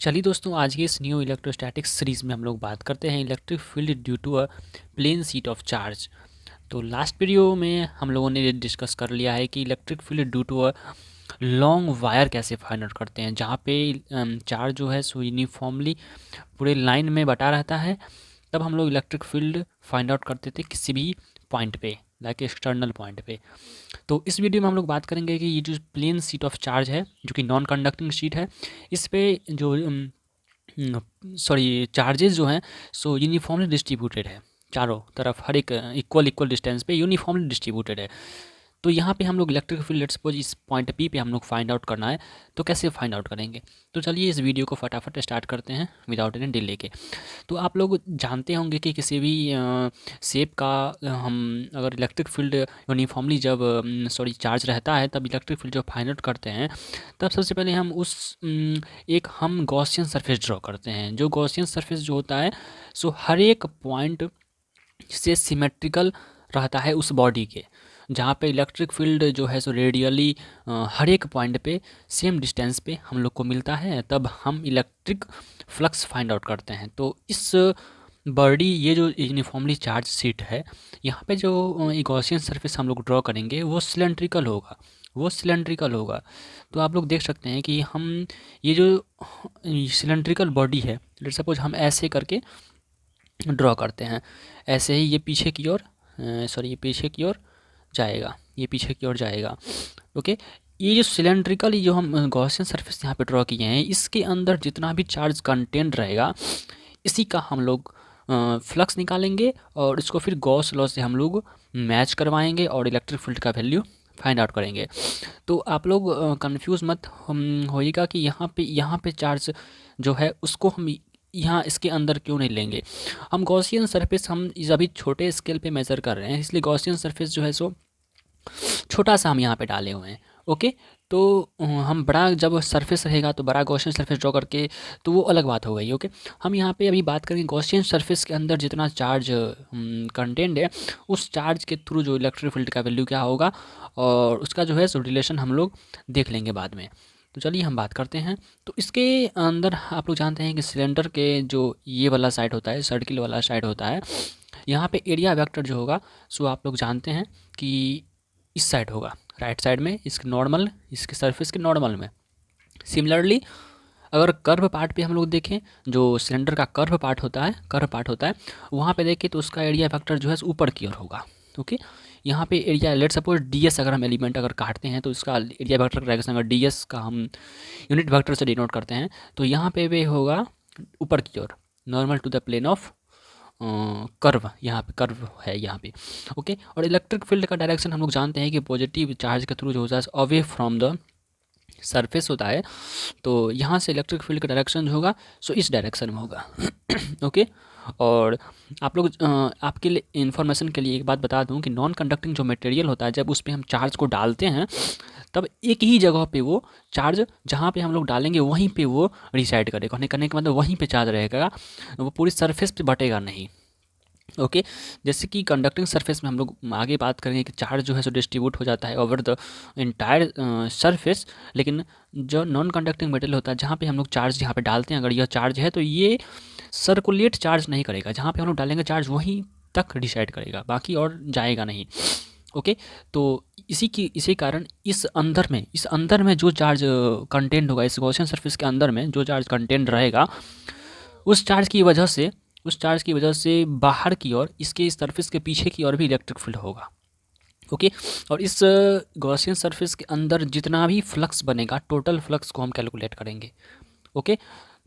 चलिए दोस्तों, आज की इस न्यू इलेक्ट्रोस्टैटिक्स सीरीज़ में हम लोग बात करते हैं electric field due to a plane sheet of charge. तो लास्ट वीडियो में हम लोगों ने डिस्कस कर लिया है कि electric field due to a long wire कैसे फाइंड आउट करते हैं, जहाँ पे चार्ज जो है सो यूनिफॉर्मली पूरे लाइन में बटा रहता है। तब हम लोग इलेक्ट्रिक फील्ड फाइंड आउट करते थे किसी भी पॉइंट पे, लाइक एक्सटर्नल पॉइंट पे। तो इस वीडियो में हम लोग बात करेंगे कि ये जो प्लेन शीट ऑफ चार्ज है, जो कि नॉन कंडक्टिंग शीट है, इस पे जो चार्जेस जो हैं सो यूनिफॉर्मली डिस्ट्रीब्यूटेड है। चारों तरफ हर एक इक्वल इक्वल डिस्टेंस पे यूनिफॉर्मली डिस्ट्रीब्यूटेड है। तो यहाँ पे हम लोग इलेक्ट्रिक फील्ड, लेट्स सपोज इस पॉइंट पी पे हम लोग फाइंड आउट करना है, तो कैसे फाइंड आउट करेंगे। तो चलिए इस वीडियो को फटाफट स्टार्ट करते हैं विदाउट एनी डिले के। तो आप लोग जानते होंगे कि किसी भी शेप का हम अगर इलेक्ट्रिक फील्ड यूनिफॉर्मली जब चार्ज रहता है, तब इलेक्ट्रिक फील्ड जब फाइंड आउट करते हैं, तब सबसे पहले हम एक हम गॉसियन सरफेस ड्रॉ करते हैं। जो गॉसियन सरफेस जो होता है सो हर एक पॉइंट से सिमेट्रिकल रहता है उस बॉडी के, जहाँ पे इलेक्ट्रिक फील्ड जो है सो रेडियली हर एक पॉइंट पे सेम डिस्टेंस पे हम लोग को मिलता है। तब हम इलेक्ट्रिक फ्लक्स फाइंड आउट करते हैं। तो इस बॉडी, ये जो यूनिफॉर्मली चार्ज शीट है, यहाँ पे जो गॉसियन सरफेस हम लोग ड्रॉ करेंगे वो सिलेंड्रिकल होगा, वो सिलेंड्रिकल होगा। तो आप लोग देख सकते हैं कि हम ये जो सिलेंड्रिकल बॉडी है, लेट्स सपोज हम ऐसे करके ड्रॉ करते हैं, ऐसे ही ये पीछे की ओर ये पीछे की ओर जाएगा, ये पीछे की ओर जाएगा। ओके, ये जो सिलेंड्रिकल जो हम गॉसियन सरफेस यहाँ पे ड्रॉ किए हैं, इसके अंदर जितना भी चार्ज कंटेंट रहेगा, इसी का हम लोग फ्लक्स निकालेंगे और इसको फिर गॉस लॉ से हम लोग मैच करवाएंगे और इलेक्ट्रिक फील्ड का वैल्यू फाइंड आउट करेंगे। तो आप लोग कंफ्यूज मत होइएगा कि यहाँ पे चार्ज जो है उसको हम यहाँ इसके अंदर क्यों नहीं लेंगे। हम गॉसियन सरफेस हम इस अभी छोटे स्केल पे मेज़र कर रहे हैं, इसलिए गॉसियन सरफेस जो है सो छोटा सा हम यहाँ पे डाले हुए हैं। ओके, तो हम बड़ा जब सरफेस रहेगा तो बड़ा गॉसियन सरफेस ड्रॉ करके तो वो अलग बात हो गई। ओके, हम यहाँ पे अभी बात करेंगे गॉसियन सरफेस के अंदर जितना चार्ज कंटेंट है, उस चार्ज के थ्रू जो इलेक्ट्रिक फील्ड का वैल्यू क्या होगा, और उसका जो है सो रिलेशन हम लोग देख लेंगे बाद में। तो चलिए हम बात करते हैं। तो इसके अंदर आप लोग जानते हैं कि सिलेंडर के जो ये वाला साइड होता है, सर्किल वाला साइड होता है, यहाँ पे एरिया वेक्टर जो होगा सो आप लोग जानते हैं कि इस साइड होगा, राइट साइड में, इसके नॉर्मल, इसके सरफेस के नॉर्मल में। सिमिलरली अगर कर्व पार्ट पे हम लोग देखें, जो सिलेंडर का कर्व पार्ट होता है, वहाँ पे देखें तो उसका एरिया वेक्टर जो है ऊपर की ओर होगा। ओके, यहाँ पे एरिया, लेट सपोज डीएस अगर हम एलिमेंट अगर काटते हैं तो इसका एरिया वेक्टर का डायरेक्शन अगर डीएस का हम यूनिट वेक्टर से डिनोट करते हैं, तो यहाँ पे भी होगा ऊपर की ओर, normal to the plane of curve. यहाँ पे कर्व है यहाँ पे। ओके, और इलेक्ट्रिक फील्ड का डायरेक्शन हम लोग जानते हैं कि पॉजिटिव चार्ज के थ्रू जो होता है अवे फ्रॉम द सरफेस होता है। तो यहाँ से इलेक्ट्रिक फील्ड का डायरेक्शन जो होगा सो इस डायरेक्शन में होगा। ओके, और आप लोग आपके लिए इन्फॉर्मेशन के लिए एक बात बता दूं कि नॉन कंडक्टिंग जो मटेरियल होता है, जब उस पर हम चार्ज को डालते हैं, तब एक ही जगह पे वो चार्ज जहाँ पे हम लोग डालेंगे वहीं पे वो रिसाइड करेगा। करने का मतलब वहीं पे चार्ज रहेगा, वो पूरी सरफेस पे बटेगा नहीं। ओके, जैसे कि कंडक्टिंग सरफेस में हम लोग आगे बात करेंगे कि चार्ज जो है सो डिस्ट्रीब्यूट हो जाता है ओवर द इंटायर सरफेस। लेकिन जो नॉन कंडक्टिंग मटेरियल होता है, जहाँ पे हम लोग चार्ज यहाँ पे डालते हैं, अगर यह चार्ज है तो ये सर्कुलेट चार्ज नहीं करेगा, जहाँ पे हम लोग डालेंगे चार्ज वहीं तक डिसाइड करेगा, बाकी और जाएगा नहीं। ओके, तो इसी कारण इस अंदर में जो चार्ज कंटेंट होगा, इस गॉसियन सरफेस के अंदर में जो चार्ज कंटेंट रहेगा, उस चार्ज की वजह से बाहर की ओर, इसके इस सरफेस के पीछे की ओर भी इलेक्ट्रिक फील्ड होगा। ओके, और इस गॉसियन सरफेस के अंदर जितना भी फ्लक्स बनेगा, टोटल फ्लक्स को हम कैलकुलेट करेंगे। ओके,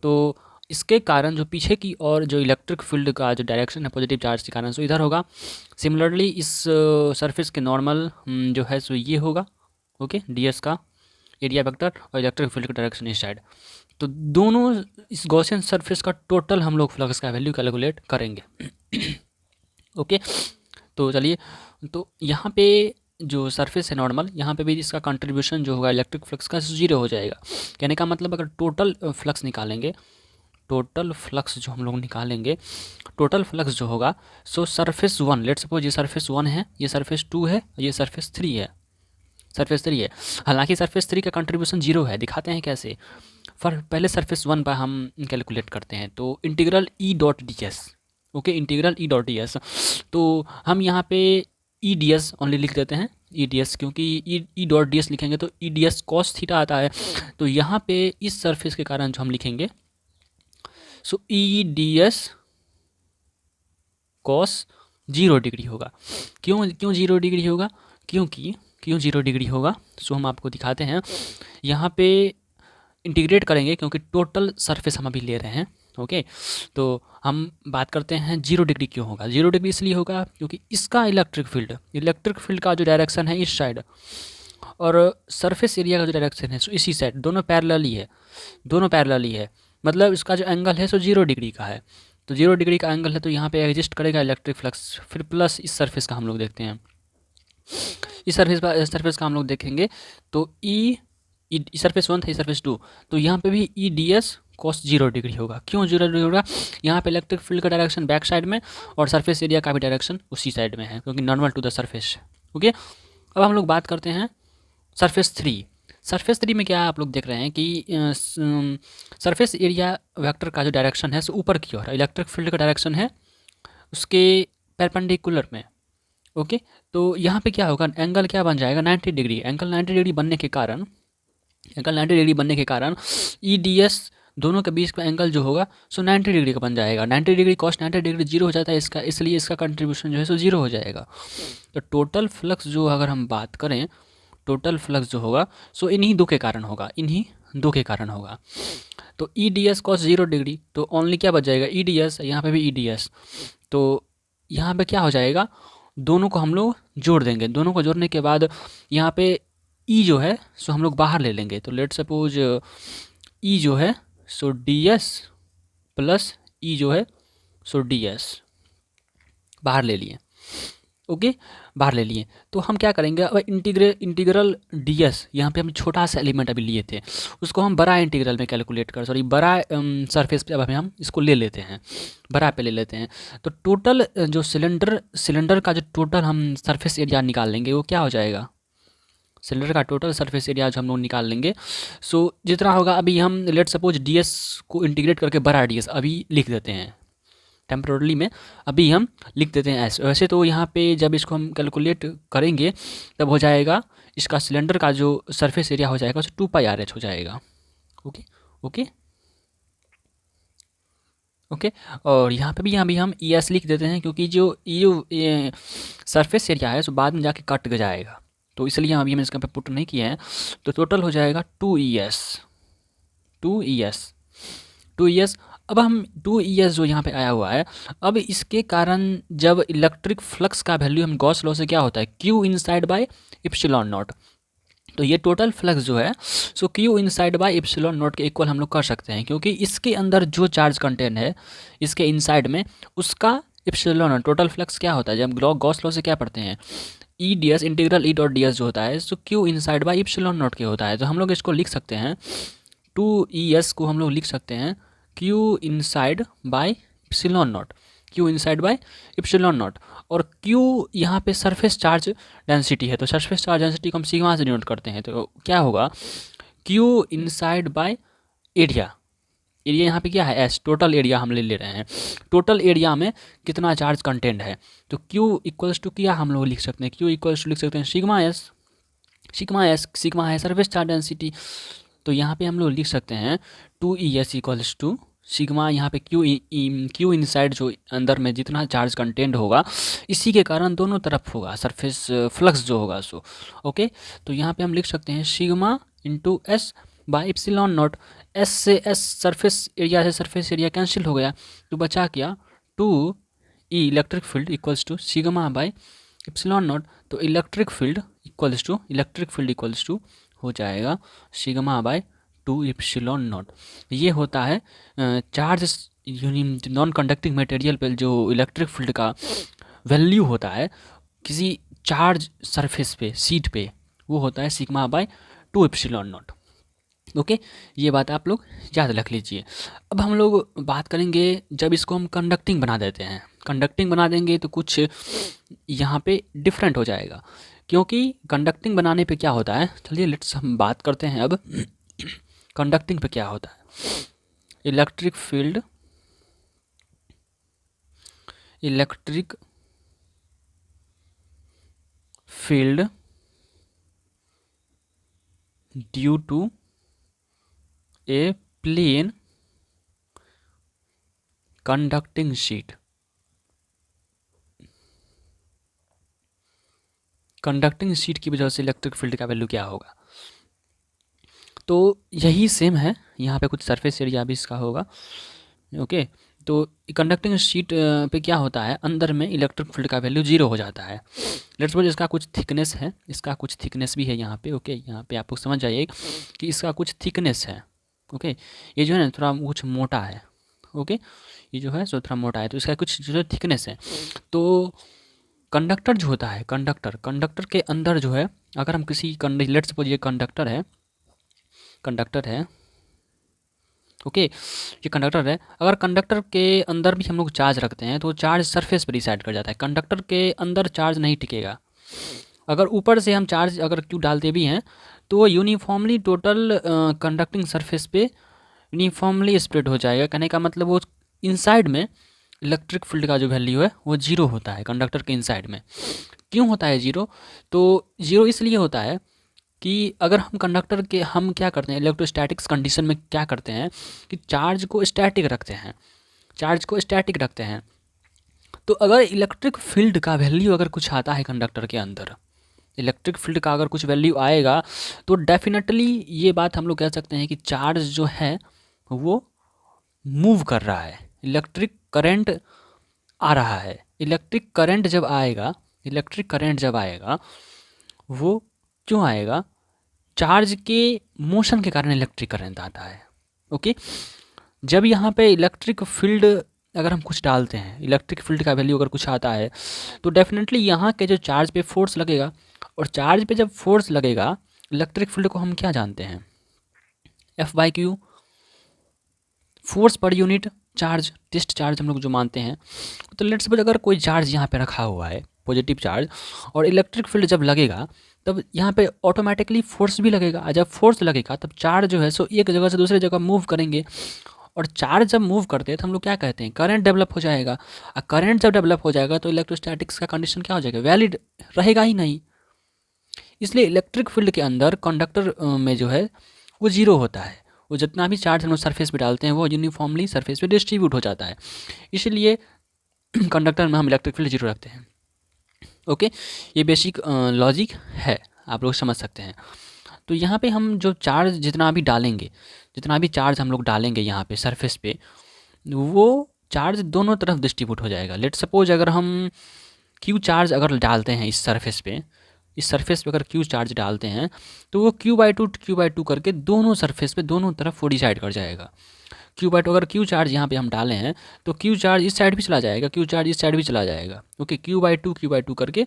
तो इसके कारण जो पीछे की ओर जो इलेक्ट्रिक फील्ड का जो डायरेक्शन है पॉजिटिव चार्ज के कारण सो इधर होगा। सिमिलरली इस सरफेस के नॉर्मल जो है सो ये होगा। ओके, डीएस का एरिया वेक्टर और इलेक्ट्रिक फील्ड का डायरेक्शन इस साइड। तो दोनों इस गॉसियन सरफेस का टोटल हम लोग फ्लक्स का वैल्यू कैलकुलेट करेंगे। ओके, तो चलिए, तो यहाँ पे जो सरफेस है नॉर्मल, यहाँ पे भी इसका कंट्रीब्यूशन जो होगा इलेक्ट्रिक फ्लक्स का 0 हो जाएगा। कहने का मतलब अगर टोटल फ्लक्स निकालेंगे, टोटल फ्लक्स जो होगा सो सरफेस 1, लेट्स सपोज ये सरफेस 1 है, ये सरफेस 2 है, ये सरफेस 3 है, हालांकि सरफेस 3 का कंट्रीब्यूशन 0 है। दिखाते हैं कैसे। पहले सरफेस 1 पर हम कैलकुलेट करते हैं, तो integral E dot D S. Okay, integral E dot D S. तो हम यहाँ पे ई डी एस ओनली लिख देते हैं, ई डी एस, क्योंकि ई डॉट डी एस लिखेंगे तो ई डी एस कॉस थीटा आता है। तो यहाँ पे इस सरफेस के कारण जो हम लिखेंगे, so E d s cos 0 degree होगा। क्यों 0 डिग्री होगा? क्यों 0 डिग्री होगा, सो हम आपको दिखाते हैं। यहाँ पे इंटीग्रेट करेंगे क्योंकि टोटल सरफेस हम अभी ले रहे हैं। ओके, तो हम बात करते हैं 0 डिग्री क्यों होगा। 0 डिग्री इसलिए होगा क्योंकि इसका इलेक्ट्रिक फील्ड का जो डायरेक्शन है इस साइड, और सरफेस एरिया का जो डायरेक्शन है सो इसी साइड, दोनों पैरेलल ही है। मतलब इसका जो एंगल है सो 0 डिग्री का है। तो 0 डिग्री का एंगल है तो यहाँ पे एग्जिस्ट करेगा इलेक्ट्रिक फ्लक्स। फिर प्लस इस सरफेस का हम लोग देखते हैं, इस सरफेस का हम लोग देखेंगे तो ई सरफेस 1 था, सरफेस 2, तो यहाँ पे भी ई डी एस कॉस 0 डिग्री होगा। क्यों 0 डिग्री होगा? यहाँ पे इलेक्ट्रिक फील्ड का डायरेक्शन बैक साइड में और सरफेस एरिया का भी डायरेक्शन उसी साइड में है, क्योंकि normal to the surface. Okay, अब हम लोग बात करते हैं सरफेस 3। सरफेस 3 में क्या आप लोग देख रहे हैं कि सरफेस एरिया वेक्टर का जो डायरेक्शन है सो ऊपर की ओर, इलेक्ट्रिक फील्ड का डायरेक्शन है उसके परपेंडिकुलर में। ओके, तो यहाँ पे क्या होगा, एंगल क्या बन जाएगा, 90 डिग्री। एंगल 90 डिग्री बनने के कारण ई डी एस दोनों के बीच का एंगल जो होगा सो 90 डिग्री का बन जाएगा। 90 डिग्री कॉस 90 डिग्री 0 हो जाता है इसका, इसलिए इसका कंट्रीब्यूशन जो है सो 0 हो जाएगा। तो टोटल फ्लक्स जो अगर हम बात करें, टोटल फ्लक्स जो होगा सो इन्हीं दो के कारण होगा। तो ई डी एस कॉस 0 डिग्री, तो ओनली क्या बच जाएगा, ई डी एस। यहाँ पे भी ई डी एस, तो यहाँ पे क्या हो जाएगा, दोनों को हम लोग जोड़ देंगे। दोनों को जोड़ने के बाद यहाँ पे ई जो है सो हम लोग बाहर ले लेंगे। तो लेट सपोज ई जो है सो डी एस प्लस ई जो है सो डी एस बाहर ले लिए। ओके, बाहर ले लिए। तो हम क्या करेंगे, अब इंटीग्रल डी एस, यहाँ पे हम छोटा सा एलिमेंट अभी लिए थे, उसको हम बड़ा इंटीग्रल में कैलकुलेट कर, सॉरी बड़ा सरफेस पे अब हम इसको ले लेते हैं, बड़ा पे ले लेते हैं। तो टोटल जो सिलेंडर का जो टोटल हम सरफेस एरिया निकाल लेंगे वो क्या हो जाएगा, सिलेंडर का टोटल सरफेस एरिया जो हम लोग निकाल लेंगे सो जितना होगा, अभी हम लेट सपोज डी एस को इंटीग्रेट करके बड़ा डी एस अभी लिख देते हैं टेम्परली में, अभी हम लिख देते हैं ऐसे। वैसे तो यहाँ पे जब इसको हम कैलकुलेट करेंगे तब हो जाएगा, इसका सिलेंडर का जो सरफेस एरिया हो जाएगा उसको 2πr/h हो जाएगा। ओके ओके ओके, और यहाँ पे भी अभी हम ई एस लिख देते हैं, क्योंकि जो ये सरफेस एरिया है सो बाद में जाके कट जाएगा, तो इसलिए अभी हम इसका पे पुट नहीं किए हैं। तो टोटल हो जाएगा 2 ES। अब हम 2 ES जो यहाँ पे आया हुआ है, अब इसके कारण जब इलेक्ट्रिक फ्लक्स का वैल्यू हम गॉस लॉ से क्या होता है, Q inside bye epsilon naught. तो ये टोटल फ्लक्स जो है सो Q inside bye epsilon not के इक्वल हम लोग कर सकते हैं, क्योंकि इसके अंदर जो चार्ज कंटेंट है इसके इनसाइड में उसका इप्सिलॉन नॉट। टोटल फ्लक्स क्या होता है, जब गॉस लॉ से क्या पढ़ते हैं, ई d S integral E dot D S जो होता है सो Q inside bye epsilon not के होता है। तो हम लोग इसको लिख सकते हैं 2 ES को हम लोग लिख सकते हैं Q inside bye epsilon not, Q inside bye epsilon not. और Q यहाँ पे सरफेस चार्ज डेंसिटी है, तो सरफेस चार्ज डेंसिटी को हम सिग्मा से डिनोट करते हैं। तो क्या होगा, Q इनसाइड बाय एरिया यहाँ पे क्या है, एस, टोटल एरिया हम ले रहे हैं, टोटल एरिया में कितना चार्ज कंटेंट है। तो Q इक्वल्स टू क्या हम लोग लिख सकते हैं, Q इक्वल्स टू लिख सकते हैं सिग्मा है सरफेस चार्ज डेंसिटी। तो यहाँ पे हम लोग लिख सकते हैं 2 ES इक्वल्स टू सिग्मा, यहाँ पे Q इनसाइड जो अंदर में जितना चार्ज कंटेंट होगा इसी के कारण दोनों तरफ होगा सरफेस फ्लक्स जो होगा सो। ओके, तो यहाँ पे हम लिख सकते हैं sigma into S by epsilon naught. S से एस सरफेस एरिया से सरफेस एरिया कैंसिल हो गया, तो बचा क्या 2E electric field equals to sigma by epsilon naught. तो इलेक्ट्रिक फील्ड इक्वल्स टू हो जाएगा सिग्मा बाय 2 इप्सिलॉन नॉट। ये होता है चार्ज नॉन कंडक्टिंग मटेरियल पे जो इलेक्ट्रिक फील्ड का वैल्यू होता है किसी चार्ज सरफेस पे, सीट पे, वो होता है sigma bye 2 epsilon not. Okay, ये बात आप लोग याद रख लीजिए। अब हम लोग बात करेंगे जब इसको हम कंडक्टिंग बना देते हैं, कंडक्टिंग बना देंगे तो कुछ यहाँ पे डिफरेंट हो जाएगा, क्योंकि कंडक्टिंग बनाने पे क्या होता है, चलिए लेट्स हम बात करते हैं अब कंडक्टिंग पे क्या होता है, electric field due to a plane conducting sheet, conducting sheet की वजह से इलेक्ट्रिक फील्ड का वैल्यू क्या होगा। तो यही सेम है, यहाँ पे कुछ सरफेस एरिया भी इसका होगा। ओके, तो कंडक्टिंग शीट पे क्या होता है, अंदर में इलेक्ट्रिक फील्ड का वैल्यू 0 हो जाता है। लेट्स सपोज इसका कुछ थिकनेस है, इसका कुछ थिकनेस भी है यहाँ पे। ओके, यहाँ पे आप लोग समझ जाइए कि इसका कुछ थिकनेस है। ओके, ये जो है ना थोड़ा कुछ मोटा है। ओके, ये जो है सो थोड़ा मोटा है, तो इसका कुछ जो थिकनेस है। तो कंडक्टर जो होता है, कंडक्टर के अंदर जो है, अगर हम किसी लेट्स सपोज ये कंडक्टर है, ओके, ये कंडक्टर है। अगर कंडक्टर के अंदर भी हम लोग चार्ज रखते हैं तो चार्ज सरफेस पर डिसाइड कर जाता है, कंडक्टर के अंदर चार्ज नहीं टिकेगा। अगर ऊपर से हम चार्ज अगर क्यों डालते भी हैं तो यूनिफॉर्मली टोटल कंडक्टिंग सरफेस पे यूनिफॉर्मली स्प्रेड हो जाएगा। कहने का मतलब वो इनसाइड में इलेक्ट्रिक फील्ड का जो वैल्यू है वो 0 होता है कंडक्टर के इनसाइड में। क्यों होता है 0? तो 0 इसलिए होता है कि अगर हम कंडक्टर के हम क्या करते हैं, इलेक्ट्रोस्टैटिक्स कंडीशन में क्या करते हैं कि चार्ज को स्टैटिक रखते हैं। तो अगर इलेक्ट्रिक फील्ड का वैल्यू अगर कुछ आता है कंडक्टर के अंदर, इलेक्ट्रिक फील्ड का अगर कुछ वैल्यू आएगा तो डेफिनेटली ये बात हम लोग कह सकते हैं कि चार्ज जो है वो मूव कर रहा है, इलेक्ट्रिक करंट आ रहा है। इलेक्ट्रिक करंट जब आएगा वो क्यों आएगा, चार्ज के मोशन के कारण इलेक्ट्रिक करंट आता है। ओके, जब यहाँ पे इलेक्ट्रिक फील्ड अगर हम कुछ डालते हैं, इलेक्ट्रिक फील्ड का वैल्यू अगर कुछ आता है तो डेफिनेटली यहाँ के जो चार्ज पे फोर्स लगेगा, और चार्ज पे जब फोर्स लगेगा, इलेक्ट्रिक फील्ड को हम क्या जानते हैं, F/Q, force per unit charge, test charge हम लोग जो मानते हैं। तो लेट्स सपोज अगर कोई चार्ज यहाँ पे रखा हुआ है, पॉजिटिव चार्ज, और इलेक्ट्रिक फील्ड जब लगेगा तब यहाँ पे ऑटोमेटिकली फोर्स भी लगेगा, और जब फोर्स लगेगा तब चार्ज जो है सो एक जगह से दूसरे जगह मूव करेंगे, और चार्ज जब मूव करते हैं तो हम लोग क्या कहते हैं, करंट डेवलप हो जाएगा। और करंट जब डेवलप हो जाएगा तो इलेक्ट्रोस्टैटिक्स का कंडीशन क्या हो जाएगा, वैलिड रहेगा ही नहीं। इसलिए इलेक्ट्रिक फील्ड के अंदर कंडक्टर में जो है वो 0 होता है, वो जितना भी चार्ज हम लोग सरफेस पे डालते हैं वो यूनिफॉर्मली सरफेस पे डिस्ट्रीब्यूट हो जाता है। इसलिए कंडक्टर में हम इलेक्ट्रिक फील्ड 0 रखते हैं। ओके, ये बेसिक लॉजिक है, आप लोग समझ सकते हैं। तो यहाँ पे हम जो चार्ज जितना भी चार्ज हम लोग डालेंगे यहाँ पे सरफेस पे, वो चार्ज दोनों तरफ डिस्ट्रीब्यूट हो जाएगा। लेट सपोज अगर हम क्यू चार्ज अगर डालते हैं इस सरफेस पे अगर क्यू चार्ज डालते हैं तो वो Q/2 करके दोनों सरफेस पे दोनों तरफ वो डिसाइड कर जाएगा। Q/2 अगर क्यू चार्ज यहाँ पे हम डालें हैं तो क्यू चार्ज इस साइड भी चला जाएगा, क्यू चार्ज इस साइड भी चला जाएगा। ओके, Q/2 करके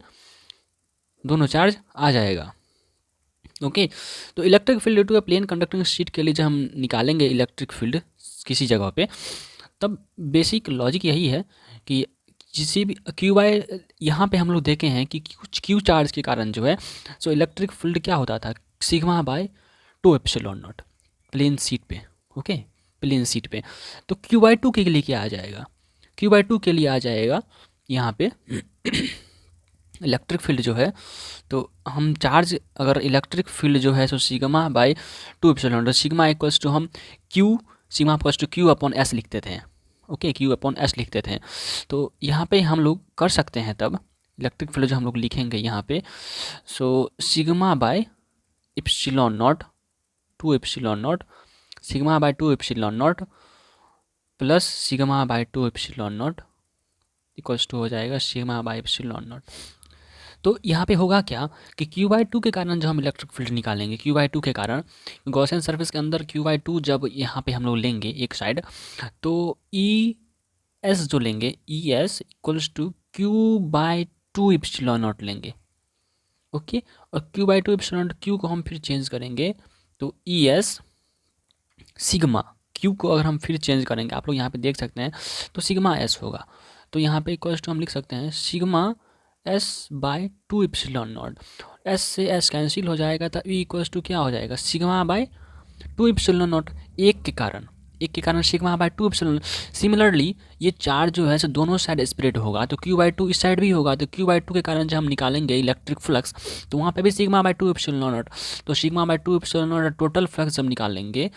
दोनों चार्ज आ जाएगा। ओके, तो electric field due to a plane conducting sheet के लिए जब हम निकालेंगे इलेक्ट्रिक फील्ड किसी जगह पे, तब बेसिक लॉजिक यही है कि किसी भी Q/, यहाँ पे हम लोग देखे हैं कि कुछ क्यू चार्ज के कारण जो है सो इलेक्ट्रिक फील्ड क्या होता था, σ/2ε0 प्लेन शीट पे। ओके, प्लेन शीट पे तो Q/2 के लिए क्या आ जाएगा, Q/2 के लिए आ जाएगा यहाँ पे इलेक्ट्रिक फील्ड जो है, तो हम चार्ज अगर इलेक्ट्रिक फील्ड जो है सो σ/2ε0, सिग्मा इक्वल्स टू हम Q/Q लिखते थे। ओके, Q/S लिखते थे। तो यहाँ पे हम लोग कर सकते हैं तब इलेक्ट्रिक फील्ड जो हम लोग लिखेंगे यहाँ पे, सो σ/2ε0 σ/2ε0 प्लस σ/2ε0 इक्वल्स टू हो जाएगा σ/ε0। तो यहाँ पे होगा क्या कि Q/2 के कारण जो हम इलेक्ट्रिक फील्ड निकालेंगे, Q/2 के कारण गॉसियन सरफेस के अंदर Q/2 जब यहाँ पे हम लोग लेंगे एक साइड, तो ES जो लेंगे, ES इक्वल्स टू Q/2ε0 लेंगे। ओके, और Q/2ε0 Q को हम फिर चेंज करेंगे तो ES सिग्मा, Q को अगर हम फिर चेंज करेंगे, आप लोग यहाँ पे देख सकते हैं, तो σS होगा। तो यहाँ पे इक्वल्स टू हम लिख सकते हैं σS/2ε0। S से S कैंसिल हो जाएगा तो E इक्वल्स टू क्या हो जाएगा, σ/2 टू इप्सिलॉन नॉट, एक के कारण sigma by two epsilon. Similarly ये चार्ज जो है सो दोनों साइड स्प्रेड होगा, तो क्यू बाई टू इस साइड भी होगा, तो क्यू बाई टू के कारण जब हम निकालेंगे इलेक्ट्रिक फ्लक्स तो वहाँ पे भी sigma by two epsilon naught. तो sigma by two epsilon naught total flux जब निकालेंगे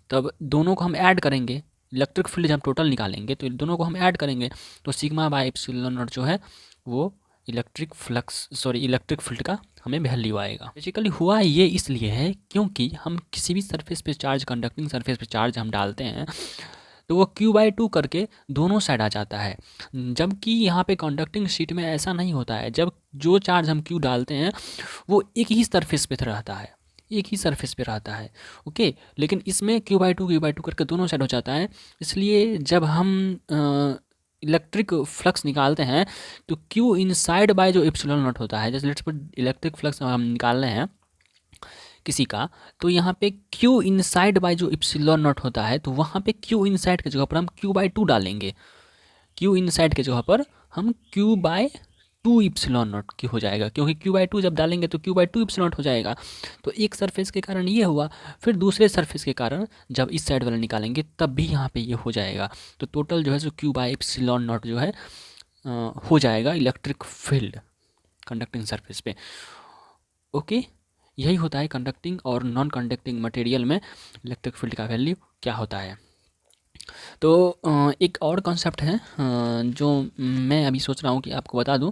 तब दोनों को हम ऐड करेंगे, इलेक्ट्रिक फील्ड जब टोटल निकालेंगे तो दोनों को हम ऐड करेंगे, तो सिग्मा बाय इप्सिलॉन नॉट जो है वो इलेक्ट्रिक फील्ड का हमें वैल्यू आएगा। बेसिकली हुआ ये इसलिए है क्योंकि हम किसी भी सरफेस पे चार्ज, कंडक्टिंग सरफेस पे चार्ज हम डालते हैं तो वो क्यू बाई टू करके दोनों साइड आ जाता है, जबकि यहाँ पे कंडक्टिंग शीट में ऐसा नहीं होता है। जब जो चार्ज हम क्यू डालते हैं वो एक ही सरफेस पे रहता है, एक ही सरफेस पे रहता है, ओके। लेकिन इसमें क्यू बाई टू करके दोनों साइड हो जाता है। इसलिए जब हम इलेक्ट्रिक फ्लक्स निकालते हैं तो क्यू इनसाइड बाय जो इप्सिलॉन नॉट होता है, जैसे लेट्स सपोज इलेक्ट्रिक फ्लक्स हम निकाल रहे हैं किसी का, तो यहाँ पे क्यू इनसाइड बाय जो इप्सिलॉन नॉट होता है तो वहाँ पे क्यू इनसाइड की जगह पर हम क्यू बाई टू डालेंगे, क्यू इनसाइड की जगह पर हम Q by two epsilon not की हो जाएगा, क्योंकि क्यू बाई टू जब डालेंगे तो Q by two epsilon not हो जाएगा। तो एक सरफेस के कारण ये हुआ, फिर दूसरे सरफेस के कारण जब इस साइड वाला निकालेंगे तब भी यहाँ पे ये हो जाएगा। तो टोटल जो है सो क्यू बाई इप्सिलॉन नॉट जो है हो जाएगा इलेक्ट्रिक फील्ड कंडक्टिंग सरफेस पे, ओके। यही होता है कंडक्टिंग और नॉन कंडक्टिंग मटेरियल में इलेक्ट्रिक फील्ड का वैल्यू क्या होता है। तो एक और कॉन्सेप्ट है जो मैं अभी सोच रहा हूँ कि आपको बता दूँ।